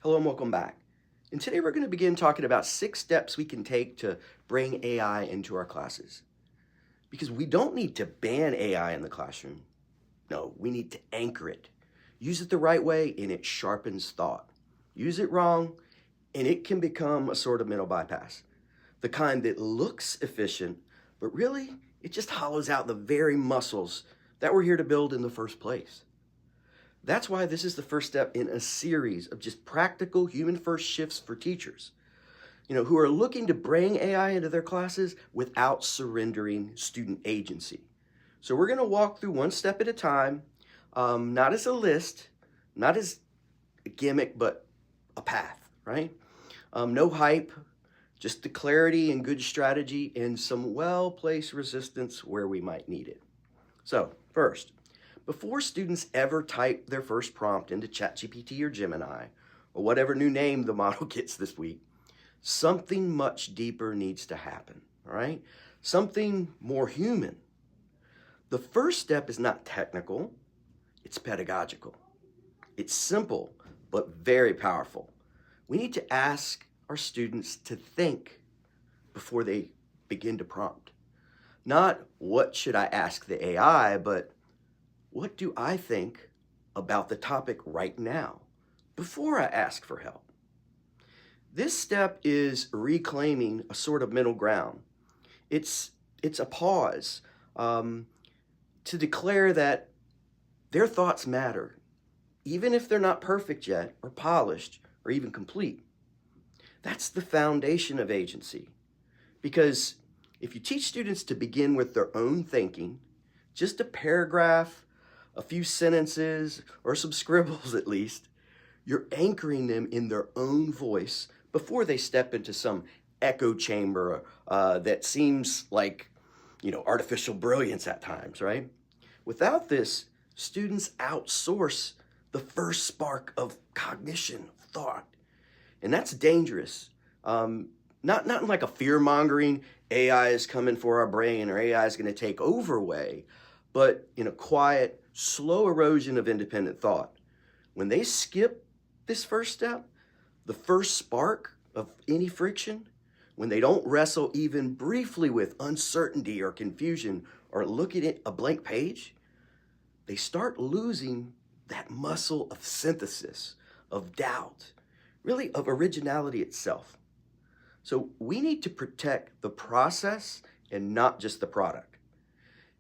Hello and welcome back. And today we're going to begin talking about 6 steps we can take to bring AI into our classes. Because we don't need to ban AI in the classroom. No, we need to anchor it. Use it the right way and it sharpens thought. Use it wrong and it can become a sort of mental bypass. The kind that looks efficient, but really it just hollows out the very muscles that we're here to build in the first place. That's why this is the first step in a series of just practical human-first shifts for teachers, who are looking to bring AI into their classes without surrendering student agency. So we're going to walk through one step at a time, not as a list, not as a gimmick, but a path, right? No hype, just the clarity and good strategy and some well-placed resistance where we might need it. So first, before students ever type their first prompt into ChatGPT or Gemini, or whatever new name the model gets this week, something much deeper needs to happen, all right? Something more human. The first step is not technical, it's pedagogical. It's simple, but very powerful. We need to ask our students to think before they begin to prompt. Not what should I ask the AI, but what do I think about the topic right now before I ask for help? This step is reclaiming a sort of middle ground. It's a pause to declare that their thoughts matter, even if they're not perfect yet, or polished, or even complete. That's the foundation of agency. Because if you teach students to begin with their own thinking, just a paragraph, a few sentences, or some scribbles at least, you're anchoring them in their own voice before they step into some echo chamber that seems like, artificial brilliance at times, right? Without this, students outsource the first spark of cognition, thought. And that's dangerous. Not in like a fear-mongering, AI is coming for our brain or AI is going to take over way, but in a quiet, slow erosion of independent thought. When they skip this first step, the first spark of any friction, when they don't wrestle even briefly with uncertainty or confusion or look at a blank page, they start losing that muscle of synthesis, of doubt, really of originality itself. So we need to protect the process and not just the product.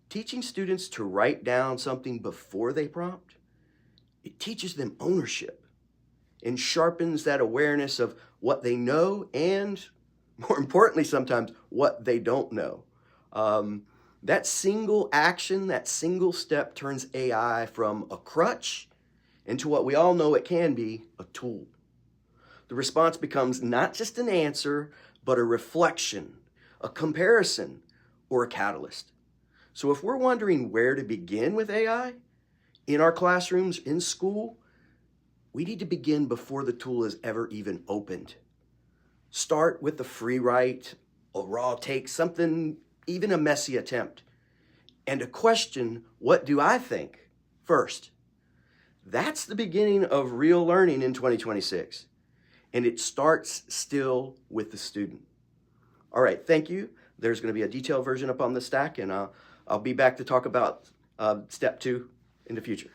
Teaching students to write down something before they prompt, it teaches them ownership and sharpens that awareness of what they know and, more importantly sometimes, what they don't know. That single action, that single step turns AI from a crutch into what we all know it can be, a tool. The response becomes not just an answer, but a reflection, a comparison, or a catalyst. So if we're wondering where to begin with AI, in our classrooms, in school, we need to begin before the tool is ever even opened. Start with the Freewrite, a raw take, something, even a messy attempt, and a question, what do I think, first. That's the beginning of real learning in 2026, and it starts still with the student. All right, thank you. There's going to be a detailed version up on the stack, and I'll be back to talk about step 2 in the future.